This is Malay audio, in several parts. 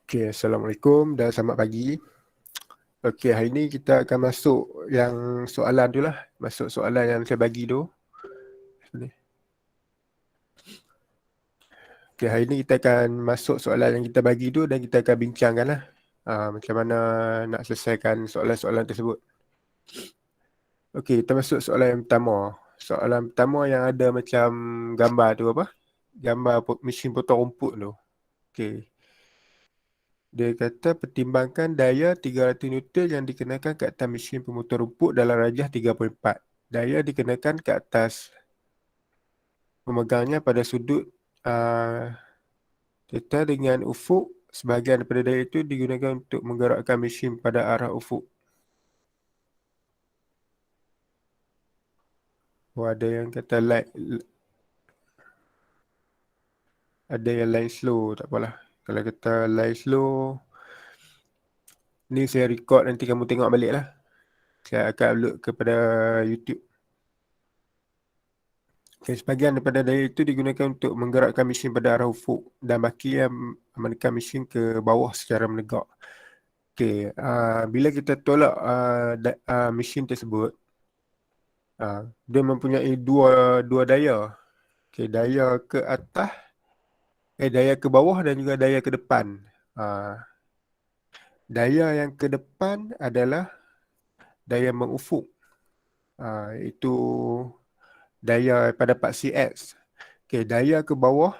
Okay, Assalamualaikum dan selamat pagi. Okay, hari ni kita akan masuk yang soalan tu lah. Masuk soalan yang saya bagi tu. Okay, hari ni kita akan masuk soalan yang kita bagi tu dan kita akan bincangkan lah. Macam mana nak selesaikan soalan-soalan tersebut. Okay, kita masuk soalan yang pertama. Soalan pertama yang ada macam gambar tu apa? Gambar mesin potong rumput tu. Okay. Dia kata pertimbangkan daya 300 Newton yang dikenakan ke atas mesin pemotong rumput dalam rajah 34. Daya dikenakan ke atas pemegangnya pada sudut theta dengan ufuk. Sebahagian daripada daya itu digunakan untuk menggerakkan mesin pada arah ufuk. Oh, ada yang kata light, ada yang line slow, tak apalah. Kalau kata line slow, ni saya record, nanti kamu tengok balik lah. Saya akan upload kepada YouTube. Okay, sebahagian daripada daya itu digunakan untuk menggerakkan mesin pada arah ufuk dan baki yang menekan mesin ke bawah secara menegak. Okay, bila kita tolak mesin tersebut, dia mempunyai dua daya. Okay, daya ke atas, daya ke bawah dan juga daya ke depan. Daya yang ke depan adalah daya mengufuk. Itu daya pada paksi X. Okay, daya ke bawah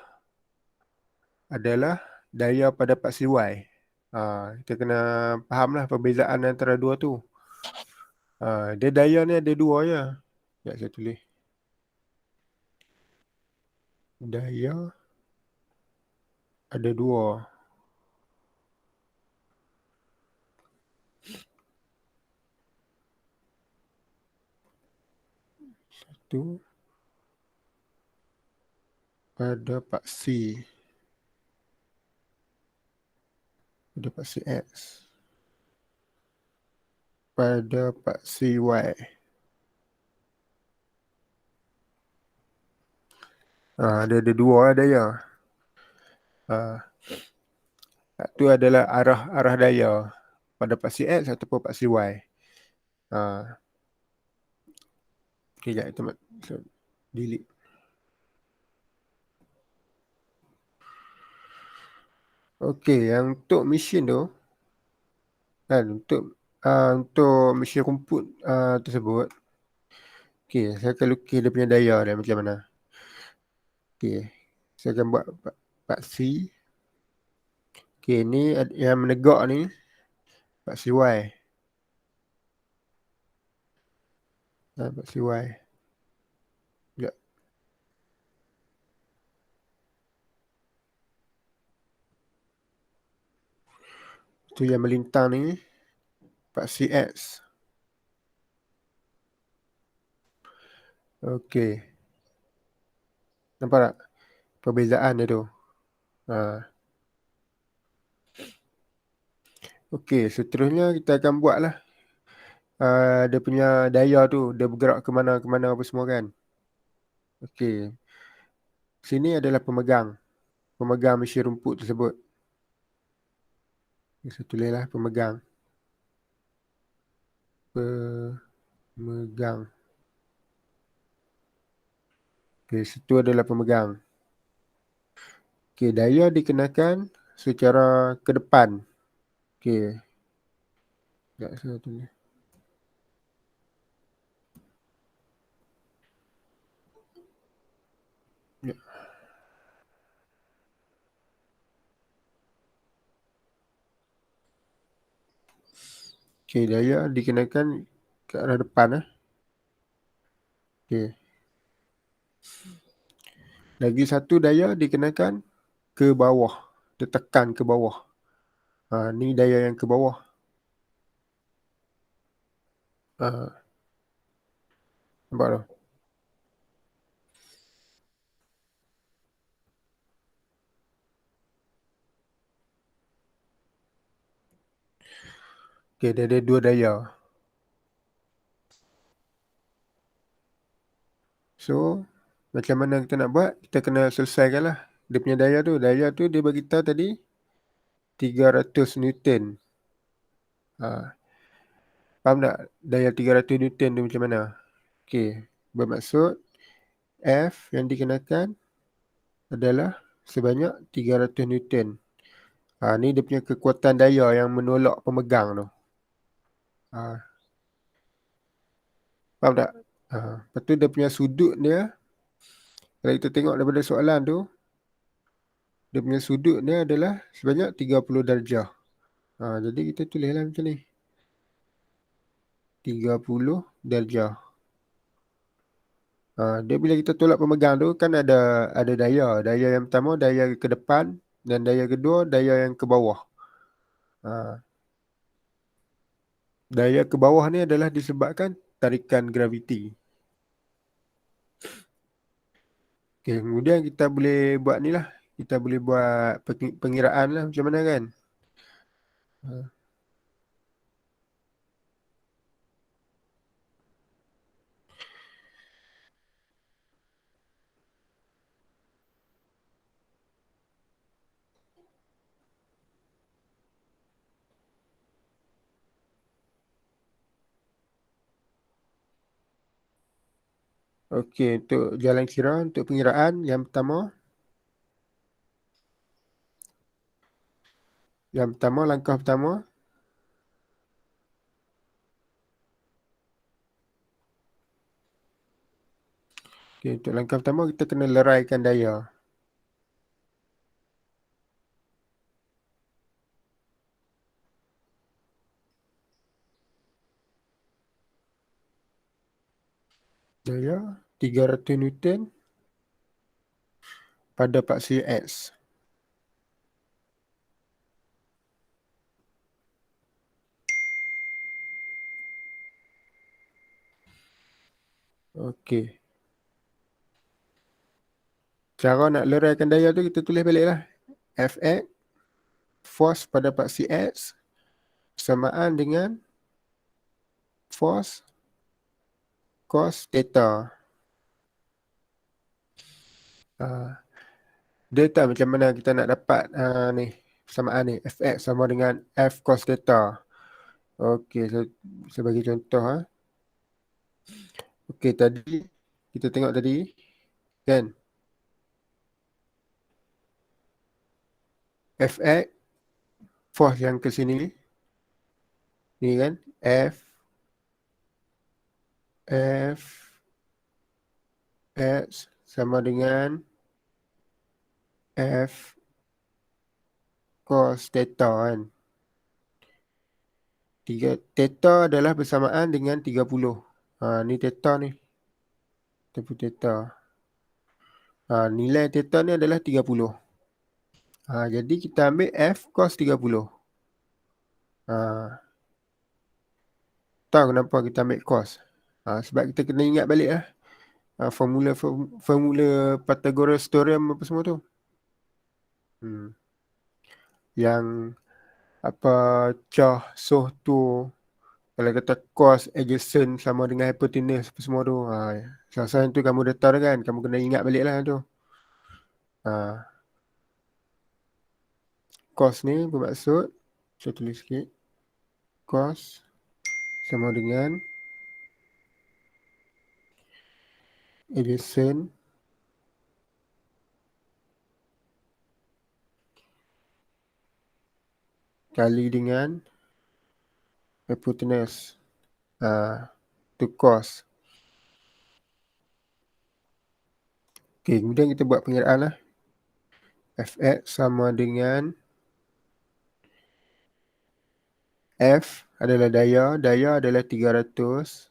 adalah daya pada paksi Y. Kita kena fahamlah perbezaan antara dua tu. Dia daya ni ada dua je. Ya, saya tulis. Daya ada dua. Satu pada paksi. Pada paksi X. Pada paksi Y. Dia ada dua daya. Satu adalah arah daya pada paksi X ataupun paksi Y. Okay, sekejap kita delete. Okey, yang untuk mesin tu kan, untuk mesin rumput tersebut, okey, saya akan lukis dia punya daya dia macam mana. Okey, saya akan buat paksi. Okey, ni yang menegak ni paksi Y. Paksi Y. Sekejap. Tu yang melintang ni paksi X. Okey. Nampak tak perbezaan dia tu? Okey, seterusnya kita akan buat lah dia punya daya tu, dia bergerak ke mana apa semua kan. Okey, sini adalah pemegang mesin rumput tersebut. Saya tulislah pemegang. Okey, situ adalah pemegang. Okey, daya dikenakan secara ke depan. Okey. Sekejap saya tulis. Okey, daya dikenakan ke arah depan. Okey. Lagi satu daya dikenakan ke bawah. Ditekan ke bawah. Ni daya yang ke bawah. Nampak tak? Okey, dia ada dua daya. So, macam mana kita nak buat? Kita kena selesaikan lah dia punya daya tu. Daya tu dia beritahu tadi 300 Newton. Faham tak daya 300 Newton tu macam mana? Okey, bermaksud F yang dikenakan adalah sebanyak 300 Newton. Ni dia punya kekuatan daya yang menolak pemegang tu. Ha, Faham tak? Lepas tu dia punya sudut dia, kalau kita tengok daripada soalan tu, dia punya sudut dia adalah sebanyak 30 darjah. Jadi kita tulislah macam ni. 30 darjah. Dia bila kita tolak pemegang tu kan ada daya. Daya yang pertama daya ke depan dan daya kedua daya yang ke bawah. Daya ke bawah ni adalah disebabkan tarikan graviti. Okay, kemudian kita boleh buat ni lah. Kita boleh buat pengiraan lah macam mana kan. Okey, untuk jalan kira, untuk pengiraan yang pertama. Langkah pertama. Okay, untuk langkah pertama kita kena leraikan daya. Daya 300 Newton pada paksi X. Okey. Cara nak leraikan daya tu kita tulis balik lah. Fx, force pada paksi X, bersamaan dengan force cos theta. Dia tak macam mana kita nak dapat ni persamaan ni. Fx sama dengan F cos theta. Okey, saya bagi contoh. Okey, tadi kita tengok tadi kan. Fx, force yang ke sini ni kan. F X sama dengan F cos theta kan. Theta adalah bersamaan dengan 30. Ni theta ni. Theta. Nilai theta ni adalah 30. Jadi kita ambil F cos 30. Tahu kenapa kita ambil cos? Sebab kita kena ingat balik lah. Formula Pythagoras theorem apa semua tu. Yang apa cah soh tu, kalau kata cos adjacent sama dengan hypotenuse apa semua tu. Salah-salah tu kamu dah tahu dah kan. Kamu kena ingat balik lah tu. Cos ni bermaksud, saya tulis sikit. Cos sama dengan adjacent kali dengan hypotenuse. Tu cos. Okey, kemudian kita buat pengiraan lah. Fx sama dengan F adalah daya. Daya adalah 300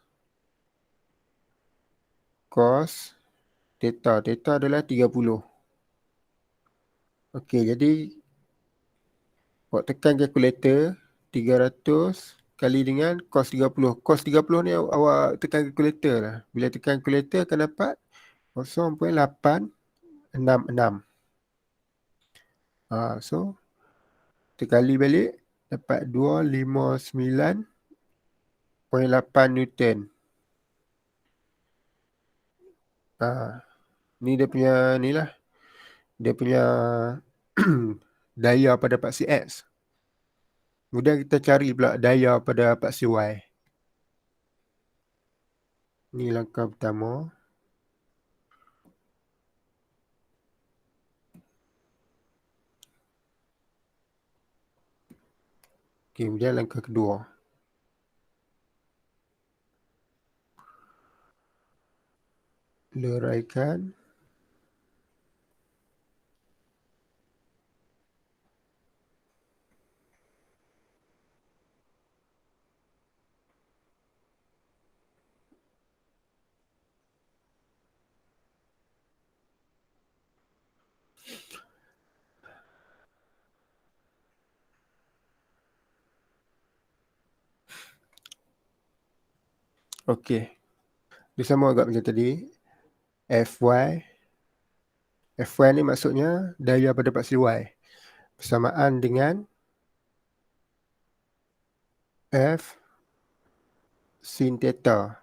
cos theta. Theta adalah 30. Okey, jadi awak tekan kalkulator 300 kali dengan cos 30. Cos 30 ni awak tekan kalkulator lah. Bila tekan kalkulator akan dapat 0.866. So kita kali balik dapat 259.8 Newton. Ni dia punya ni lah. Dia punya daya pada paksi X. Kemudian kita cari pula daya pada paksi Y. Ni langkah pertama. Kemudian langkah kedua. Leraikan. Okey. Dia sama agak macam tadi. Fy. Fy ni maksudnya daya pada paksi Y. Bersamaan dengan F sin theta.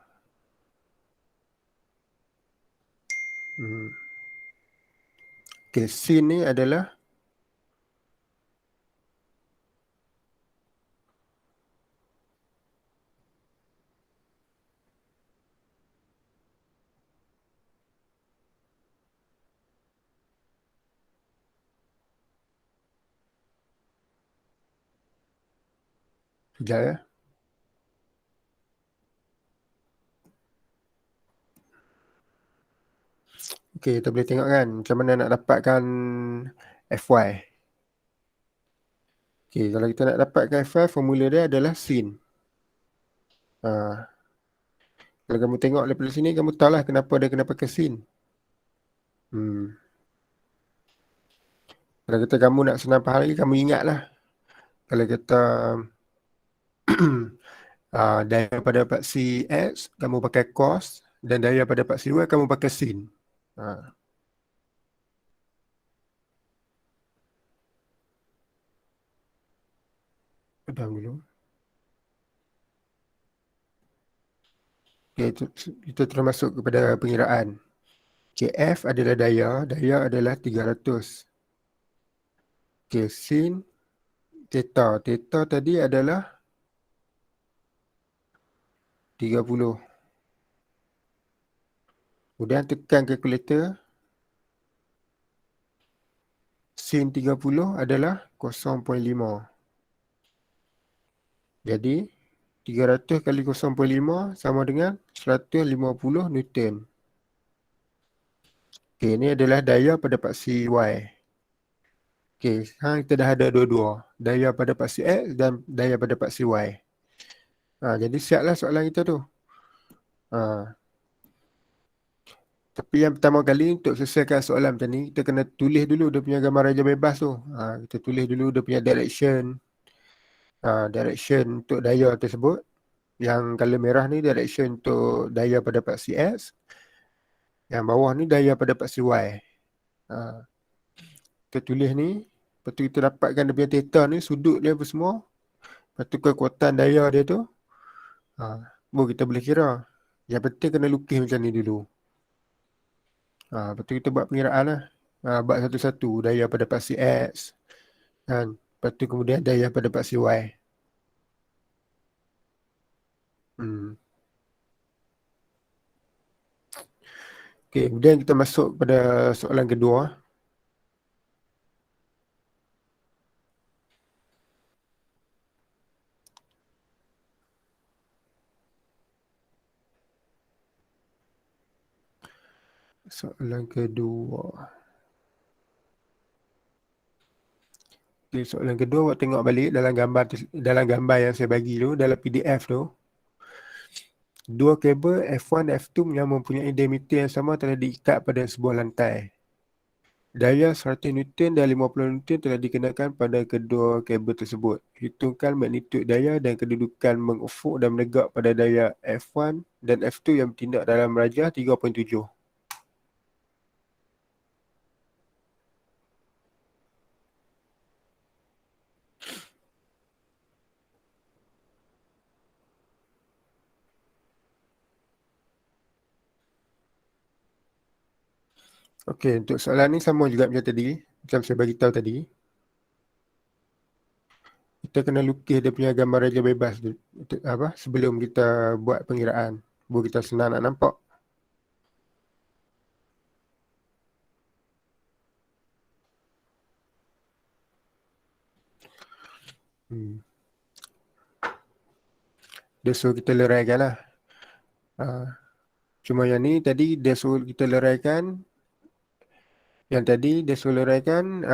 Okey, sin ni adalah sekejap ya. Okey, kita boleh tengok kan macam mana nak dapatkan Fy. Okey, kalau kita nak dapatkan Fy, formula dia adalah sin. Kalau kamu tengok daripada sini, kamu tahulah kenapa dia kena pakai sin. Kalau kata kamu nak senang faham lagi, kamu ingatlah. Kalau kita daya pada paksi X, kamu pakai cos. Dan daya pada paksi Y, kamu pakai sin. Pedang dulu. Okay, kita terus masuk kepada pengiraan. Okay, F adalah daya adalah 300. Okay, sin theta. Theta tadi adalah 30. Kemudian tekan kalkulator. Sin 30 adalah 0.5. Jadi 300 kali 0.5 sama dengan 150 Newton. Okey, ini adalah daya pada paksi Y. Okey, sekarang kita dah ada dua-dua. Daya pada paksi X dan daya pada paksi Y. Jadi siaplah soalan kita tu. Tapi yang pertama kali untuk selesaikan soalan macam ni, kita kena tulis dulu dia punya gambar raja bebas tu. Kita tulis dulu dia punya direction. Direction untuk daya tersebut. Yang color merah ni direction untuk daya pada paksi X. Yang bawah ni daya pada paksi Y. Kita tulis ni. Lepas tu kita dapatkan dia punya theta ni, sudut dia apa semua. Lepas tu kekuatan daya dia tu. Baru kita boleh kira. Yang penting kena lukis macam ni dulu. Lepas tu kita buat pengiraan lah. Buat satu-satu. Daya pada paksi X. Kan? Lepas tu kemudian daya pada paksi Y. Okay, kemudian kita masuk pada soalan kedua. Soalan kedua. Okay, soalan kedua, awak tengok balik dalam gambar yang saya bagi tu, dalam PDF tu. Dua kabel F1 dan F2 yang mempunyai diameter yang sama telah diikat pada sebuah lantai. Daya 100 Newton dan 50 Newton telah dikenakan pada kedua kabel tersebut. Hitungkan magnitud daya dan kedudukan mengufuk dan menegak pada daya F1 dan F2 yang bertindak dalam rajah 3.7. Okey, untuk soalan ni sama juga macam tadi. Macam saya bagi tahu tadi. kita kena lukis dia punya gambar raja bebas tu, apa, sebelum kita buat pengiraan. Baru kita senang nak nampak. Dia suruh kita leraikan lah. Cuma yang ni tadi dia suruh kita leraikan. Yang tadi dia suruh leraikan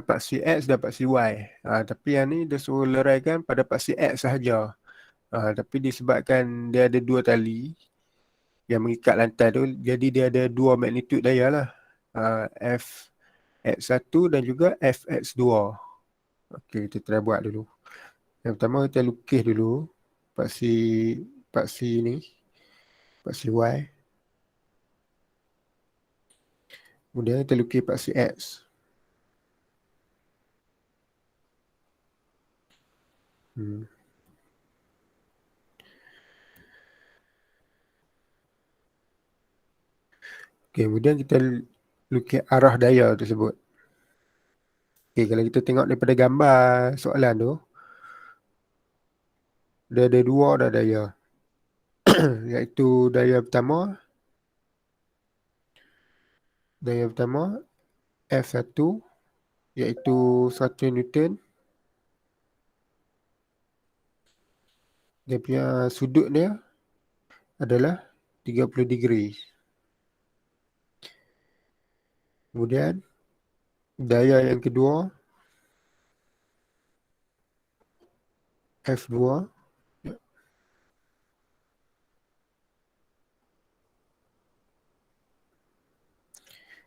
paksi X dan paksi Y. Tapi yang ni dia suruh leraikan pada paksi X sahaja. Tapi disebabkan dia ada dua tali yang mengikat lantai tu, jadi dia ada dua magnitud daya lah. Fx1 dan juga Fx2. Okey, kita try buat dulu. Yang pertama kita lukis dulu paksi paksi ni, paksi Y. Kemudian kita lukis paksi X. Okay, kemudian kita lukis arah daya tersebut. Okay, kalau kita tengok daripada gambar soalan tu, dia ada dua dah daya. Iaitu daya pertama F1 iaitu 100 Newton. Dia punya sudut dia adalah 30 degree. Kemudian daya yang kedua F2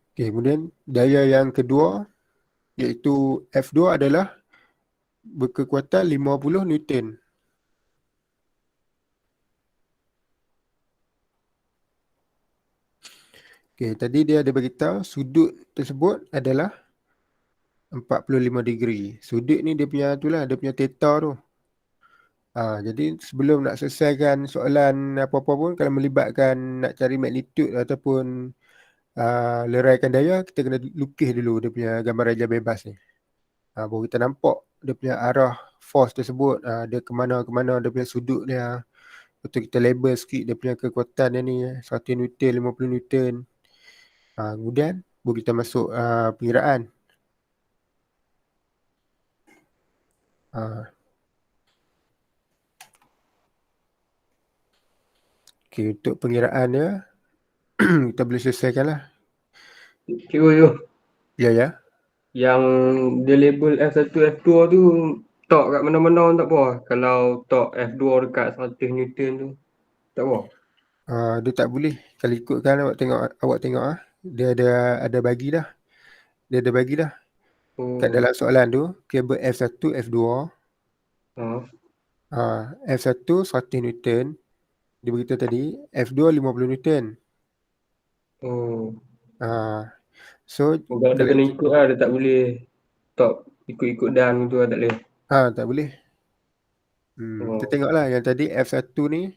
okay, kemudian daya yang kedua iaitu F2 adalah berkekuatan 50 Newton. Okay, tadi dia ada beritahu sudut tersebut adalah 45 degree. Sudut ni dia punya tu lah, dia punya theta tu. Jadi sebelum nak selesaikan soalan apa-apa pun, kalau melibatkan nak cari magnitude ataupun leraikan daya, kita kena lukis dulu dia punya gambar raja bebas ni. Baru kita nampak dia punya arah force tersebut, dia ke mana-ke mana dia punya sudut dia. Lepas kita label sikit dia punya kekuatan dia ni, 100 Newton, 50 Newton. Kemudian baru kita masuk pengiraan. Okay, untuk pengiraan dia kita boleh selesaikan lah. Cikgu tu, Ya. yang dia label F1, F2 tu tok kat mana-mana tak apa. Kalau tok F2 dekat 100 Newton tu, tak apa. Dia tak boleh. Kalau ikutkan awak tengok dia ada bagi dah. Dia ada bagi dah. Kat dalam soalan tu, kabel F1, F2. F1 100 Newton. Dia beritahu tadi, F2 50 Newton. So, Kalau dia kena ikut lah, dia tak boleh tok ikut-ikut dan tu lah, tak boleh. tak boleh. Kita tengoklah yang tadi F1 ni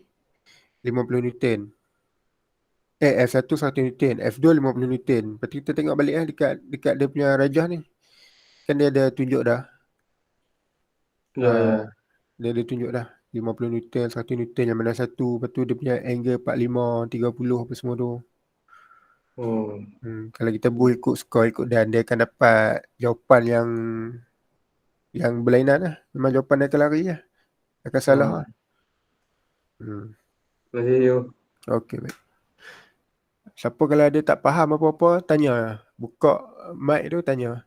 50 Newton. F1 100 Newton, F2 50 Newton. Lepas tu kita tengok balik dekat dia punya rajah ni. Kan dia ada tunjuk dah. Ya. Dia ada tunjuk dah 50 Newton, 100 Newton yang mana satu. Lepas tu dia punya angle 45, 30 apa semua tu. Kalau kita boleh ikut skor, ikut dan, dia akan dapat jawapan yang berlainan lah. Memang jawapan dia akan lari lah. Akan salah lah. Terima kasih, Yo. Okey, baik. Siapa kalau ada tak faham apa-apa, tanya. Buka mic tu, tanya.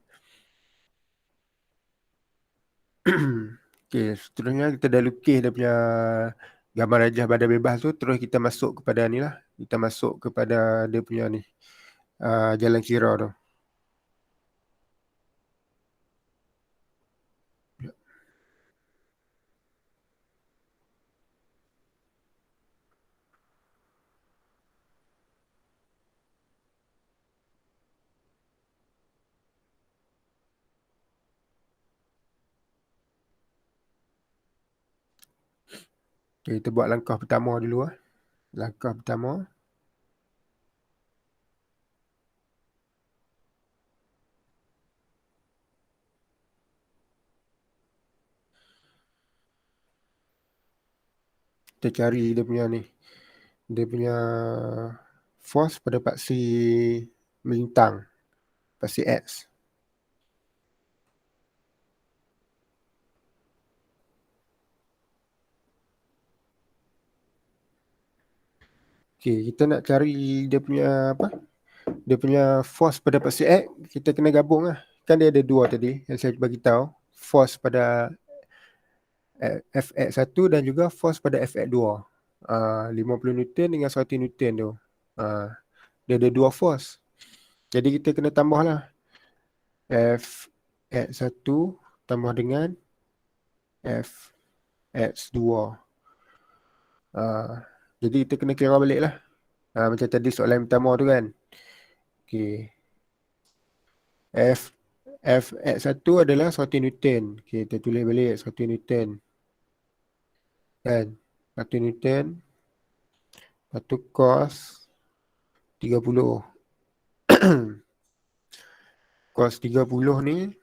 Okey, seterusnya kita dah lukis dia punya gambar rajah badan bebas tu. Terus kita masuk kepada ni lah. Kita masuk kepada dia punya ni, jalan kira tu. Okay, kita buat langkah pertama dulu lah. Langkah pertama. kita cari dia punya ni. Dia punya force pada paksi melintang, paksi X. Okay, kita nak cari dia punya apa? Dia punya force pada paksi X, kita kena gabung lah. Kan dia ada dua tadi yang saya bagi tahu. Force pada Fx1 dan juga force pada Fx2. 50 Newton dengan 100 Newton tu. Dia ada dua force. Jadi kita kena tambah lah. Fx1 tambah dengan Fx2. Jadi kita kena kira balik lah. Macam tadi soalan pertama tu kan. Okay. Fx1 adalah 100 Newton. Okay, kita tulis balik 100 Newton. Kan? 100 Newton. Lepas tu cos 30. Cos 30 ni,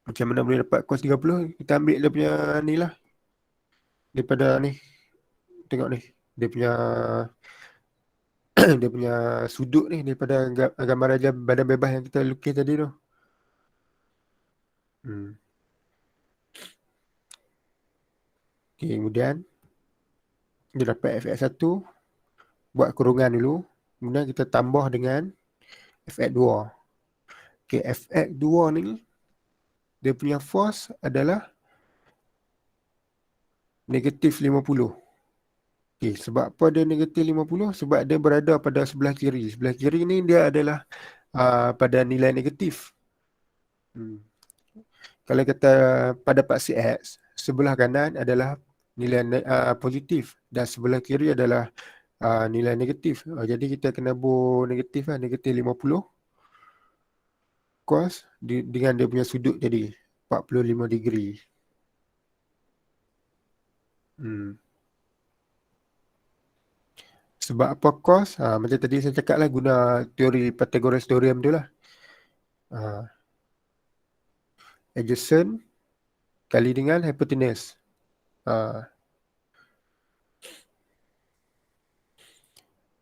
macam mana boleh dapat cos 30? Kita ambil dia punya ni lah. Daripada ni. Tengok ni. Dia punya dia punya sudut ni daripada gambar aja badan bebas yang kita lukis tadi tu. Okay, kemudian dia dapat Fx1, buat kurungan dulu. Kemudian kita tambah dengan Fx2. Okay, Fx2 ni, dia punya force adalah negatif 50. Okay, sebab apa dia negatif 50? Sebab dia berada pada sebelah kiri. Sebelah kiri ni dia adalah pada nilai negatif. Kalau kata pada paksi X, sebelah kanan adalah nilai positif dan sebelah kiri adalah nilai negatif. Jadi kita kena buat negatif lah, negatif 50 cos dengan dia punya sudut jadi 45 degree. Sebab apa cos? Macam tadi saya cakap lah, guna teori Pythagoras theorem tu lah. Adjacent kali dengan hypotenuse.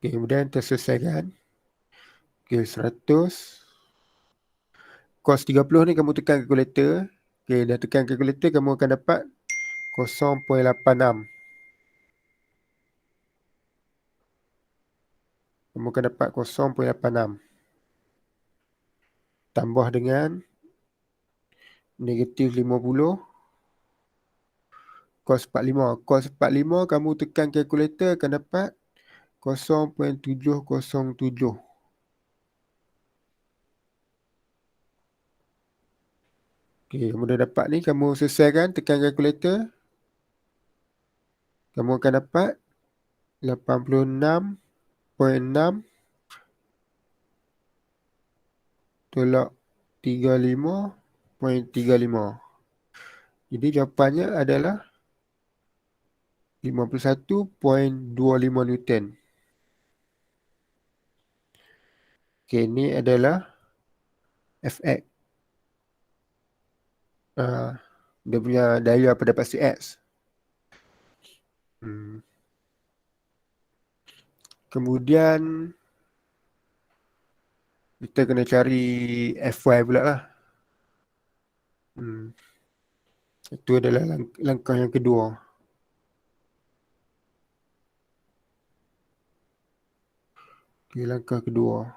Okay, kemudian kita selesaikan. Okay, 100 cos 30 ni kamu tekan kalkulator. Okay, dah tekan kalkulator, kamu akan dapat 0.86. Kamu akan dapat 0.86. Tambah dengan negatif 50 cos 45. Cos 45 kamu tekan kalkulator akan dapat 0.707. Okay, kamu dah dapat ni, kamu selesaikan, tekan kalkulator. Kamu akan dapat 86.6 tolak 35.35. Jadi jawapannya adalah 51.25 Newton. Okay, ni adalah Fx. Dia punya daya pada paksi X. Kemudian kita kena cari Fy pula lah. Itu adalah langkah yang kedua. Okay, langkah kedua.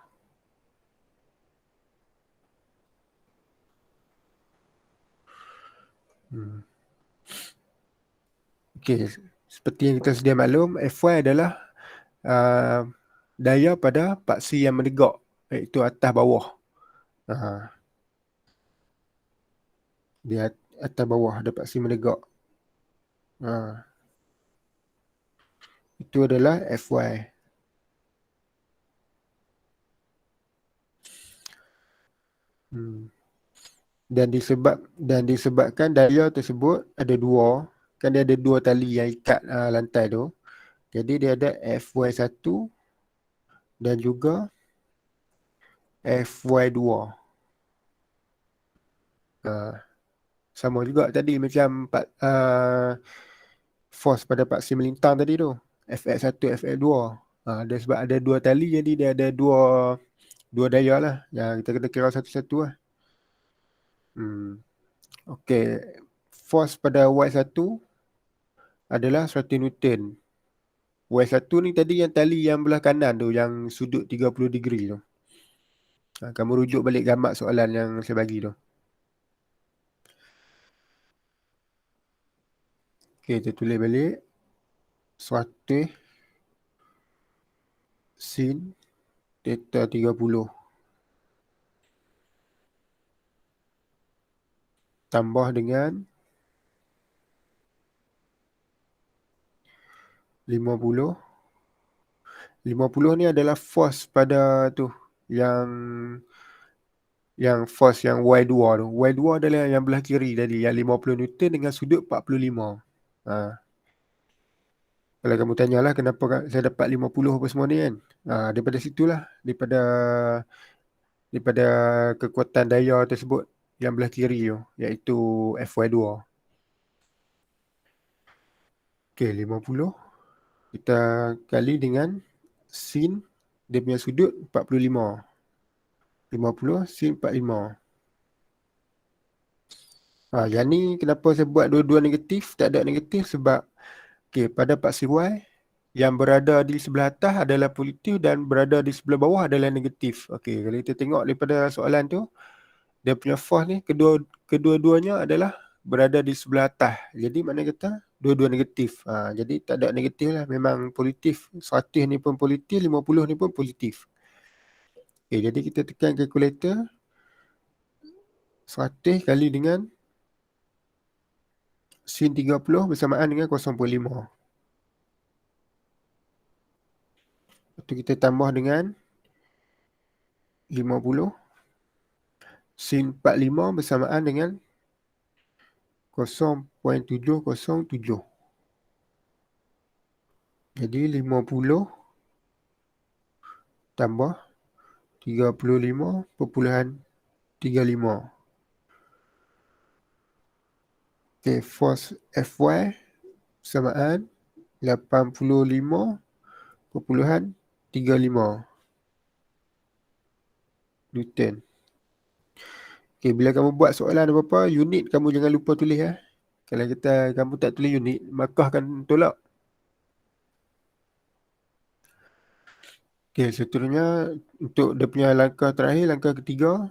Okay, seperti yang kita sedia maklum, Fy adalah daya pada paksi yang menegak, iaitu atas bawah. Di atas bawah ada paksi menegak. Itu adalah Fy. Dan disebabkan daya tersebut ada dua, kan dia ada dua tali yang ikat lantai tu. Jadi dia ada Fy1 dan juga Fy2. Sama juga tadi macam force pada paksi melintang tadi tu, Fx1, Fx2. Dia sebab ada dua tali, jadi dia ada dua daya lah. Yang kita kena kira satu-satu lah. Okay. Force pada Y1 adalah 100 Newton. Y1 ni tadi yang tali yang belah kanan tu, yang sudut 30 degree tu. Kamu rujuk balik gambar soalan yang saya bagi tu. Okay, kita tulis balik. 100 sin theta 30 tambah dengan 50. 50 ni adalah force pada tu, yang force yang Y2 tu. Y2 adalah yang belah kiri tadi, yang 50 Newton dengan sudut 45. Kalau kamu tanyalah kenapa saya dapat 50 apa semua ni kan. Daripada situlah, daripada kekuatan daya tersebut yang belah kiri tu, iaitu Fy2. Okay, 50 kita kali dengan sin dia punya sudut 45. 50 sin 45. Yang ni kenapa saya buat dua-dua negatif, tak ada negatif sebab pada paksi Y yang berada di sebelah atas adalah positif dan berada di sebelah bawah adalah negatif. Kalau kita tengok daripada soalan tu, dia punya force ni kedua-duanya adalah berada di sebelah atas. Jadi mana kata dua-dua negatif. Jadi tak ada negatif lah, memang positif. 100 ni pun positif, 50 ni pun positif. Jadi kita tekan kalkulator. 100 kali dengan sin 30 bersamaan dengan 0.5. Lepas tu kita tambah dengan 50 sin 45 bersamaan dengan 0.707. Jadi 50 tambah 35.35. Force Fy bersamaan 85.35 Newton. Bila kamu buat soalan apa-apa, unit kamu jangan lupa tulis ya. Kalau kamu tak tulis unit, markah akan tolak. Seterusnya untuk dia punya langkah terakhir, langkah ketiga,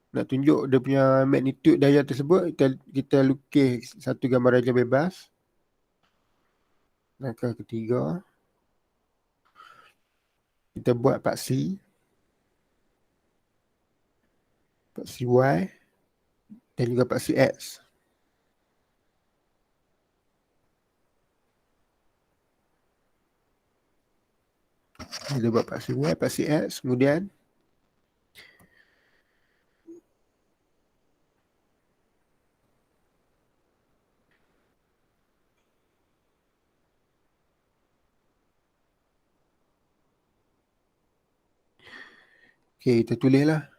nak tunjuk dia punya magnitude daya tersebut, kita lukis satu gambar rajah bebas. Langkah ketiga, kita buat paksi Y dan juga paksi X. Kita buat paksi Y, paksi X, kemudian kita tulislah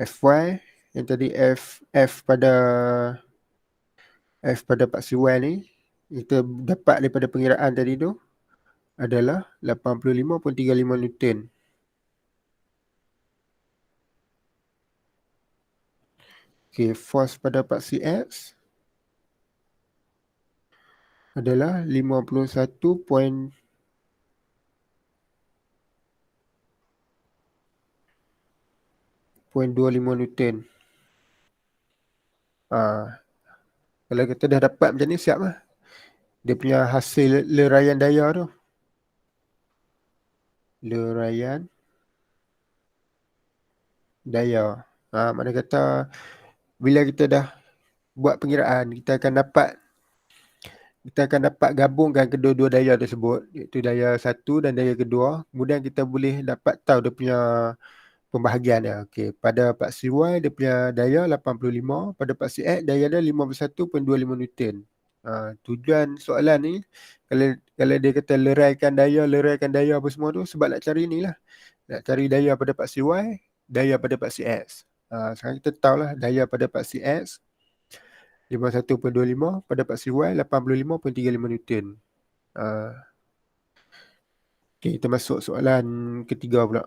Fy yang tadi F pada paksi Y ni kita dapat daripada pengiraan tadi tu adalah 85.35 Newton. Force pada paksi X adalah 51.25 Newton. Kalau kita dah dapat macam ni, siap lah. Dia punya hasil leraian daya tu. Leraian daya. Mana kata bila kita dah buat pengiraan, kita akan dapat gabungkan kedua-dua daya tersebut, iaitu daya satu dan daya kedua. Kemudian kita boleh dapat tahu dia punya pembahagian dia. Pada paksi Y dia punya daya 85, pada paksi X daya dia 51.25 Newton. Tujuan soalan ni, kalau dia kata leraikan daya apa semua tu, sebab nak cari ni lah. Nak cari daya pada paksi Y, daya pada paksi X. Sekarang kita tahulah daya pada paksi X 51.25 pada paksi Y 85.35 Newton. Okay, kita masuk soalan ketiga pula.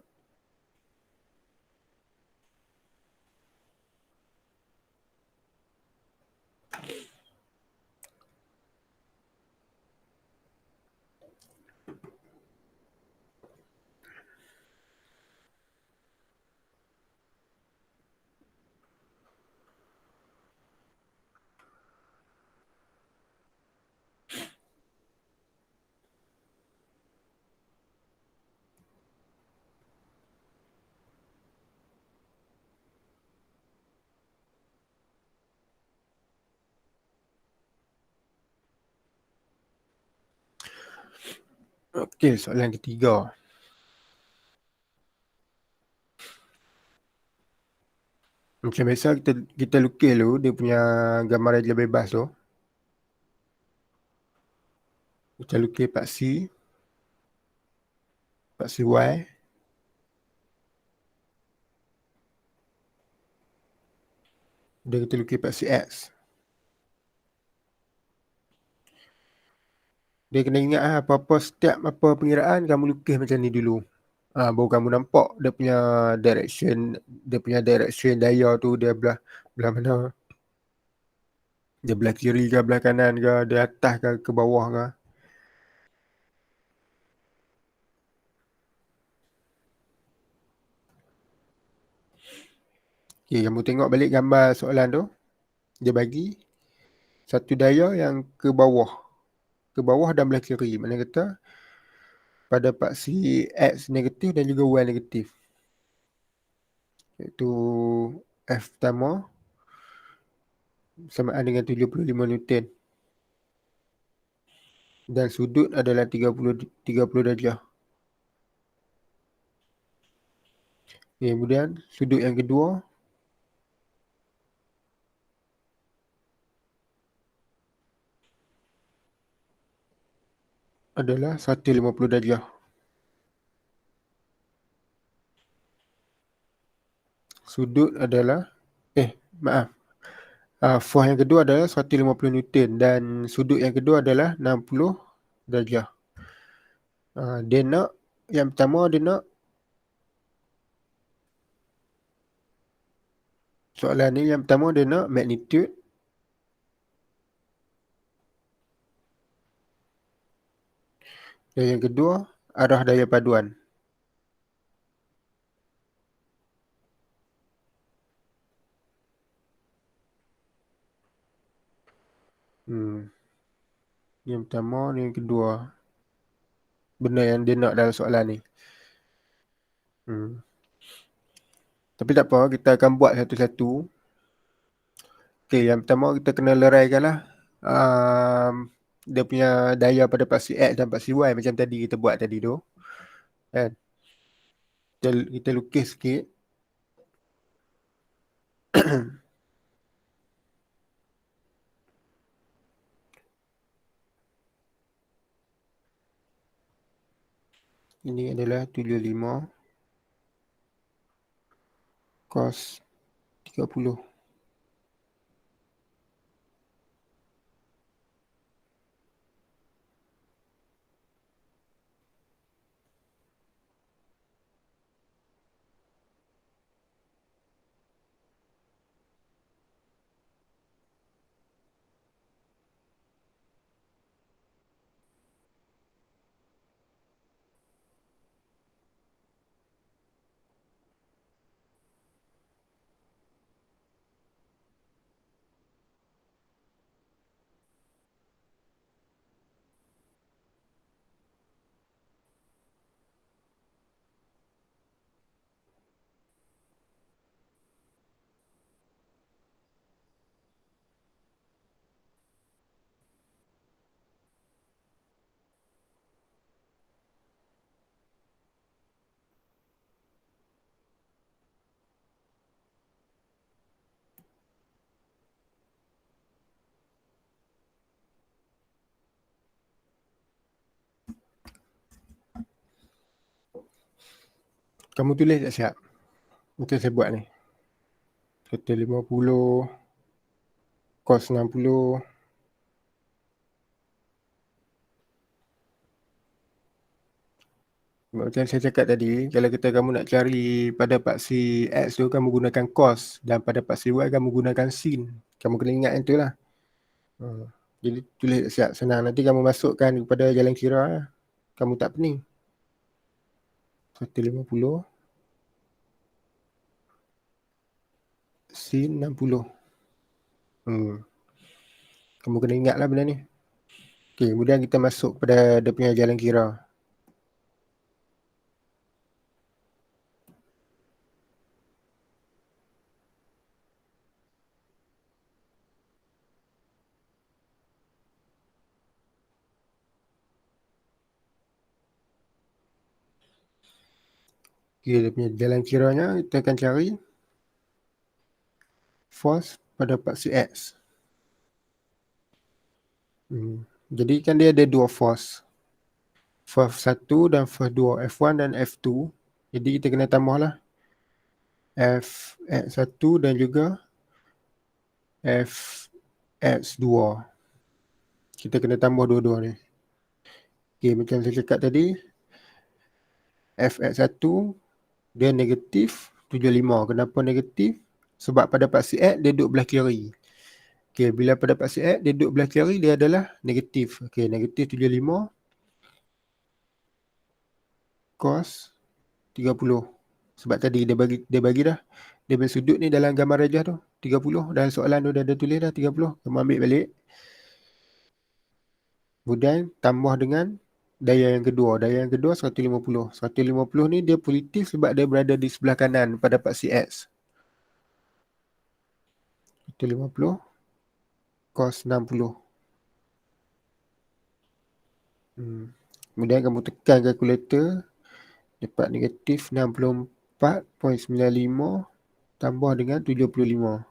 Okey, soalan ketiga. Macam biasa kita lukis dulu dia punya gambar radial bebas tu. Kita lukis paksi Y. Dan kita lukis paksi X. Dia kena ingat apa-apa setiap apa pengiraan kamu lukis macam ni dulu. Baru kamu nampak dia punya direction daya tu dia belah mana. Dia belah kiri ke belah kanan ke, dia atas ke bawah ke. Okay, kamu tengok balik gambar soalan tu. Dia bagi satu daya yang ke bawah. Ke bawah dan belah kiri. Mana kata pada paksi X negatif dan juga Y negatif. Iaitu F pertama samaan dengan 75 Newton. Dan sudut adalah 30 darjah. Kemudian sudut yang kedua adalah 150 darjah. Sudut adalah force yang kedua adalah 150 Newton dan sudut yang kedua adalah 60 darjah. Dia nak yang pertama dia nak soalan ni yang pertama dia nak magnitude dan yang kedua arah daya paduan. Yang pertama ni yang kedua. Benda yang dia nak dalam soalan ni. Tapi tak apa, kita akan buat satu-satu. Okay, yang pertama kita kena leraikan lah. Dia punya daya pada paksi X dan paksi Y macam tadi kita buat tadi tu. Kan? Kita lukis sikit. Ini adalah 75 cos 30. Kamu tulis tak siap? Macam saya buat ni. 150 cos 60. Macam saya cakap tadi, kalau kamu nak cari pada paksi X tu, kamu gunakan cos, dan pada paksi Y kamu gunakan sin. Kamu kena ingat yang tu lah. Jadi tulis siap, senang. Nanti kamu masukkan kepada jalan kira, kamu tak pening. 150 sin 60. Kamu kena ingat lah benda ni. Okay, kemudian kita masuk pada dia punya jalan kira. Okay, dia punya jalan kiranya kita akan cari force pada paksi X. Jadi kan dia ada dua force. Force 1 dan force 2. F1 dan F2. Jadi kita kena tambah lah. Fx1 dan juga Fx2. Kita kena tambah dua-dua ni. Okay, macam saya cakap tadi, Fx1 dia negatif 75. Kenapa negatif? Sebab pada paksi X dia duduk belah kiri. Okay, bila pada paksi X dia duduk belah kiri, dia adalah negatif. Okay, negatif 75 cos 30. Sebab tadi dia bagi dah. Dia punya sudut ni dalam gambar rajah tu 30. Dalam soalan tu dah ada tulis dah 30. Kamu ambil balik. Kemudian tambah dengan daya yang kedua. Daya yang kedua 150. 150 ni dia positif sebab dia berada di sebelah kanan pada paksi X. 150 cos 60. Kemudian kamu tekan kalkulator, dapat negatif 64.95 tambah dengan 75.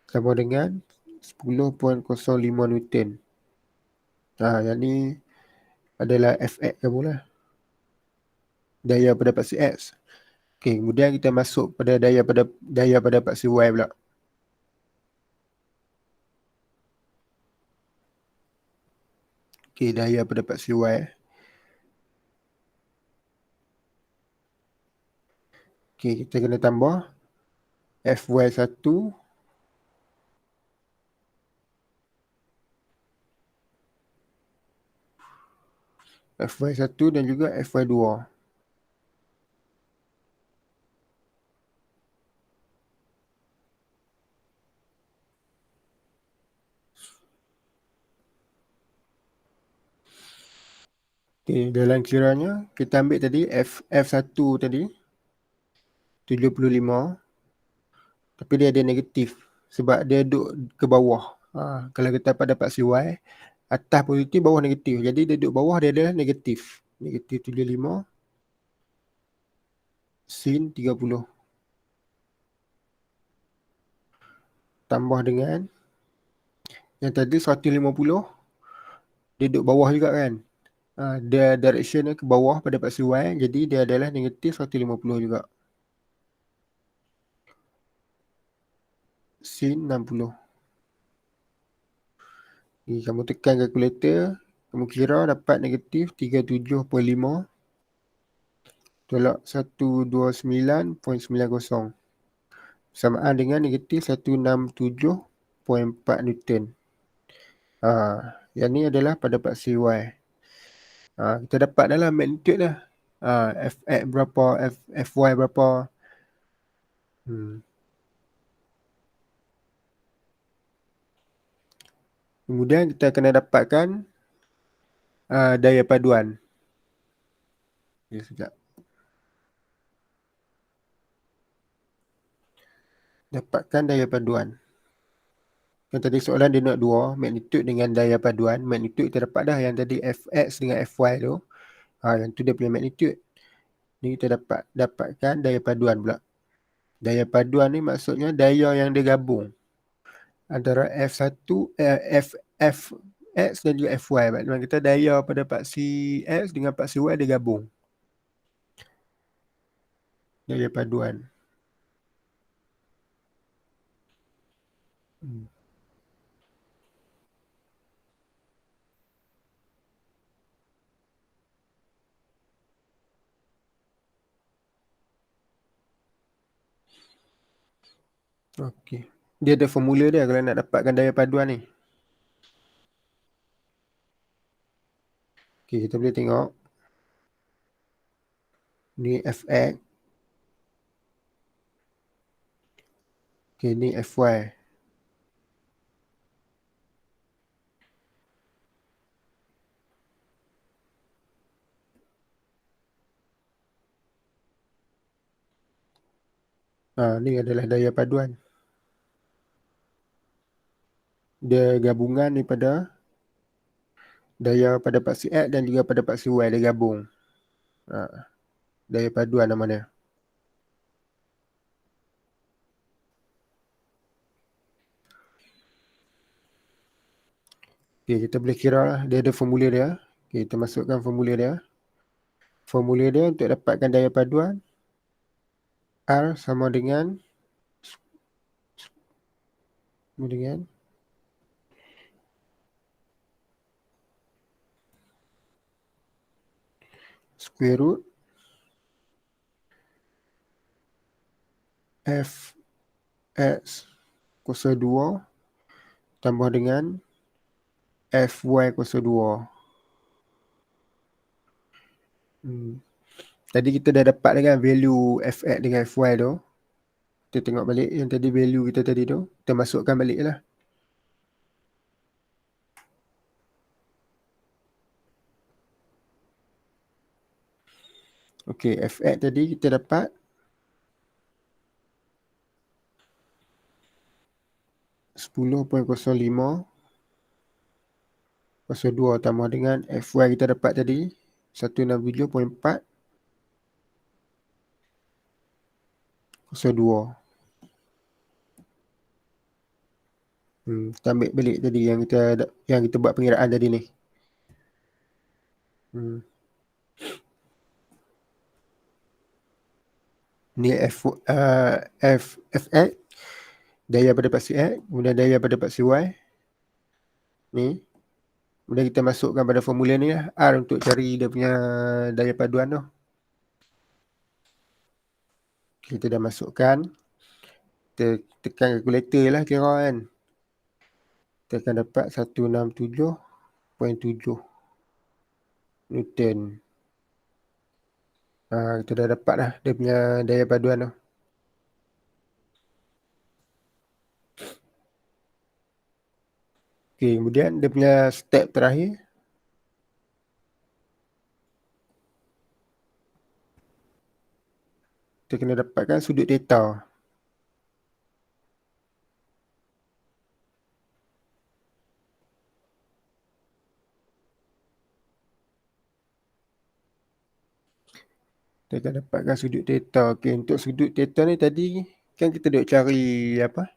Sama dengan 10.05 Newton. Yang ni adalah Fx kamu lah. Daya pada paksi X. Okay, kemudian kita masuk pada daya pada paksi Y pula. Okay, daya pada paksi Y. Okay, kita kena tambah Fy1 Fy1 dan juga Fy2. Okay, dalam kiranya kita ambil tadi F1 tadi 75, tapi dia ada negatif sebab dia duduk ke bawah. Kalau kita pada paksi Y, atas positif, bawah negatif. Jadi dia duduk bawah, dia adalah negatif. Negatif 75 sin 30. Tambah dengan yang tadi 150, dia duduk bawah juga kan. Dia direction ke bawah pada paksi Y, jadi dia adalah negatif 150 juga. Sin 60. Ni kamu tekan kalkulator, kamu kira dapat negatif 37.5 tolak 129.90. Samaan dengan negatif 167.4 Newton. Yang ni adalah pada paksi Y. Kita dapat dah lah magnitude dah. Fx berapa, Fy berapa. Kemudian kita kena dapatkan daya paduan. Sekejap. Dapatkan daya paduan. Yang tadi soalan dia nak dua, magnitude dengan daya paduan. Magnitude kita dapat dah yang tadi Fx dengan Fy tu. Yang tu dia punya magnitude. Ni kita dapatkan daya paduan pula. Daya paduan ni maksudnya daya yang dia gabung antara F1, Fx dan juga Fy. Maksudnya kita daya pada paksi X dengan paksi Y dia gabung. Daya paduan. Okey. Dia ada formula dia kalau nak dapatkan daya paduan ni. Okey, kita boleh tengok. Ni Fx. Okey, ni Fy. Ni adalah daya paduan. Dia gabungan daripada daya pada paksi X dan juga pada paksi Y, dia gabung. Daya paduan nama dia. Okay, kita boleh kira lah. Dia ada formula dia. Okay, kita masukkan formula dia. Formula dia untuk dapatkan daya paduan, R sama dengan square root Fx kuasa 2 tambah dengan Fy kuasa 2. Tadi kita dah dapat kan value Fx dengan Fy tu. Kita tengok balik yang tadi value kita tadi tu. Kita masukkan balik lah. Okey, Fx tadi kita dapat 10.05 kuasa 2 tambah dengan Fy kita dapat tadi 167.4 kuasa 2. Kita ambil balik tadi yang kita buat pengiraan tadi ni. Ni Fx daya pada paksi X, kemudian daya pada paksi Y. Ni. Kemudian kita masukkan pada formula ni lah, R untuk cari dia punya daya paduan tu. Kita dah masukkan. Kita tekan kalkulator lah kira kan. Kita akan dapat 167.7 Newton. Kita dah dapat lah dia punya daya paduan tu. Okay, kemudian dia punya step terakhir. Kita kena dapatkan sudut theta. Kita akan dapatkan sudut theta. Okay, untuk sudut theta ni tadi kan kita duk cari apa?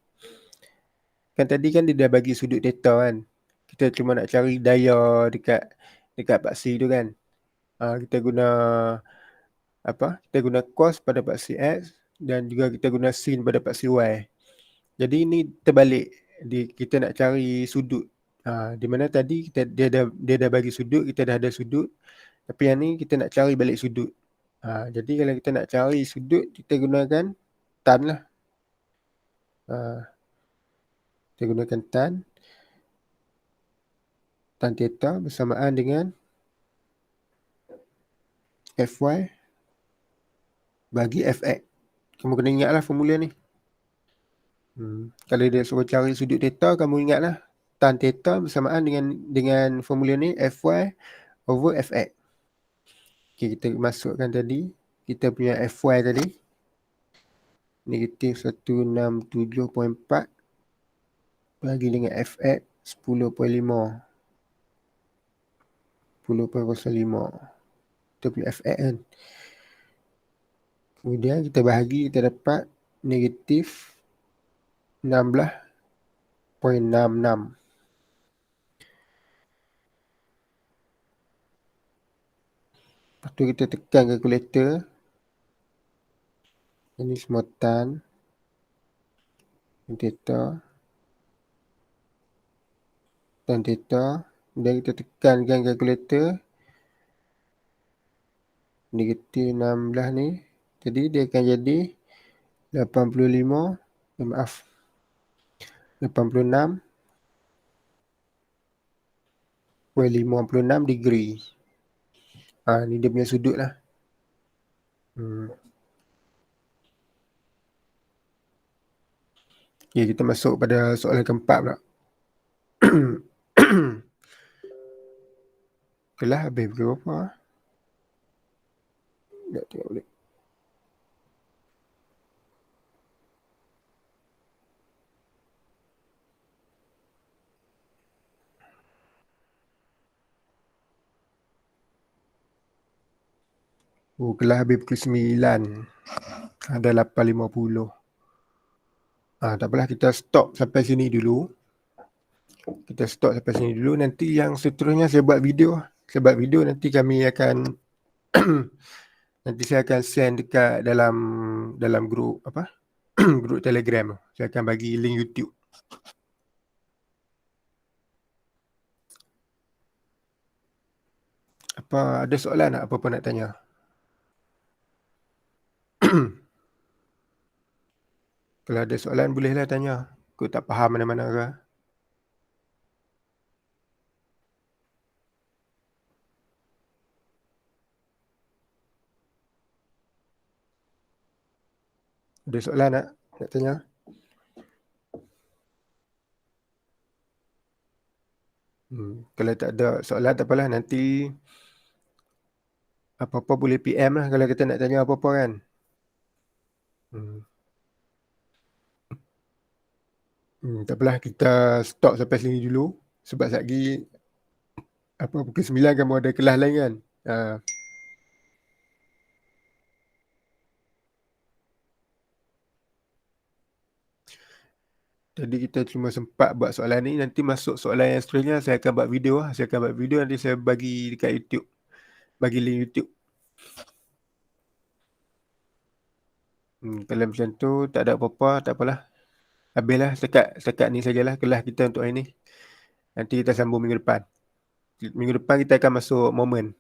Kan tadi kan dia dah bagi sudut theta kan. Kita cuma nak cari daya dekat paksi tu kan. Kita guna apa? Kita guna cos pada paksi X dan juga kita guna sin pada paksi Y. Jadi ini terbalik. Kita nak cari sudut. Di mana tadi dia dah bagi sudut, kita dah ada sudut. Tapi yang ni kita nak cari balik sudut. Jadi kalau kita nak cari sudut, kita gunakan tan lah. Kita gunakan tan theta bersamaan dengan Fy bagi Fx. Kamu kena ingatlah formula ni. Kalau dia suruh cari sudut theta, kamu ingatlah tan theta bersamaan dengan formula ni Fy over Fx. Okay, kita masukkan tadi. Kita punya Fy tadi. Negatif 167.4 bagi dengan Fx 10.5. 10.05. Kita punya Fx kan. Kemudian kita bahagi, kita dapat negatif 16.66. Lepas tu kita tekan kalkulator. Ini semua tan theta. Tan theta. Dan kita tekankan kalkulator. Negatif 16 ni. Jadi dia akan jadi 85 Maaf. 86.56 degree. Ni dia punya sudut lah. Okay, kita masuk pada soalan keempat pula. Kelas habis pukul berapa? Nak tengok balik. Kelas habis pukul 9. Ada 8.50. Tak apalah, kita stop sampai sini dulu. Nanti yang seterusnya saya buat video. Sebab video nanti kami akan nanti saya akan send dekat dalam grup grup Telegram. Saya akan bagi link YouTube. Apa ada soalan nak? Apa-apa nak tanya? Kalau ada soalan bolehlah tanya. Aku tak faham mana-mana ke. Ada soalan nak tanya? Kalau tak ada soalan tak apalah, nanti apa-apa boleh PM lah kalau kita nak tanya apa-apa kan. Tak apalah, kita stop sampai sini dulu. Sebab sekejap lagi pukul 9 kamu ada kelas lain kan. Jadi kita cuma sempat buat soalan ni. Nanti masuk soalan yang seterusnya saya akan buat video lah. Nanti saya bagi dekat YouTube. Bagi link YouTube. Kalau macam tu tak ada apa-apa, tak apalah. Habislah setakat ni sajalah kelas kita untuk hari ni. Nanti kita sambung minggu depan. Minggu depan kita akan masuk momen.